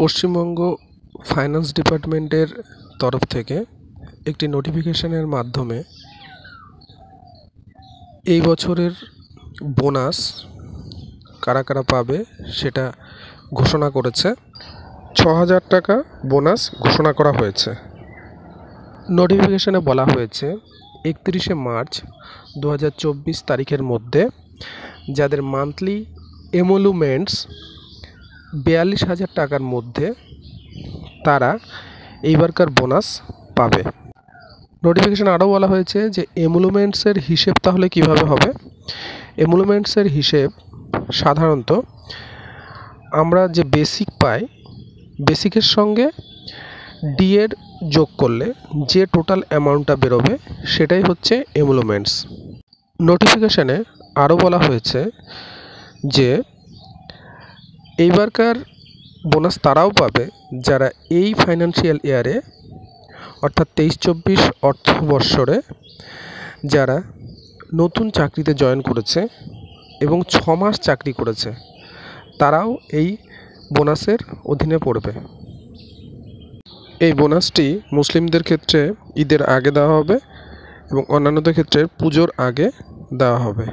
Paschimbanga finance ডিপার্টমেন্টের তরফ থেকে একটি নোটিফিকেশনের মাধ্যমে এই বছরের বোনাস কারা কারা পাবে সেটা ঘোষণা করেছে। ৬,০০০ টাকা বোনাস ঘোষণা করা হয়েছে। নোটিফিকেশনে বলা হয়েছে ৩১শে মার্চ ২০২৪ তারিখের মধ্যে যাদের মান্থলি এমোলুমেন্টস ৪২,০০০ টাকার মধ্যে তারা এইবারকার বোনাস পাবে। নোটিফিকেশন আরও বলা হয়েছে যে এমোলুমেন্টসের হিসেব তাহলে কিভাবে হবে। এমোলুমেন্টসের হিসেব সাধারণত আমরা যে বেসিক পাই, বেসিকের সঙ্গে ডি এর যোগ করলে যে টোটাল অ্যামাউন্টটা বেরোবে সেটাই হচ্ছে এমোলুমেন্টস। নোটিফিকেশনে আরও বলা হয়েছে যে এইবারকার বোনাস তারাও পাবে যারা এই ফাইন্যান্সিয়াল ইয়ারে অর্থাৎ ২৩-২৪ অর্থবর্ষরে যারা নতুন চাকরিতে জয়েন করেছে এবং ৬ মাস চাকরি করেছে তারাও এই বোনাসের অধীনে পড়বে। এই বোনাসটি মুসলিমদের ক্ষেত্রে ঈদের আগে দেওয়া হবে এবং অন্যান্যদের ক্ষেত্রে পুজোর আগে দেওয়া হবে।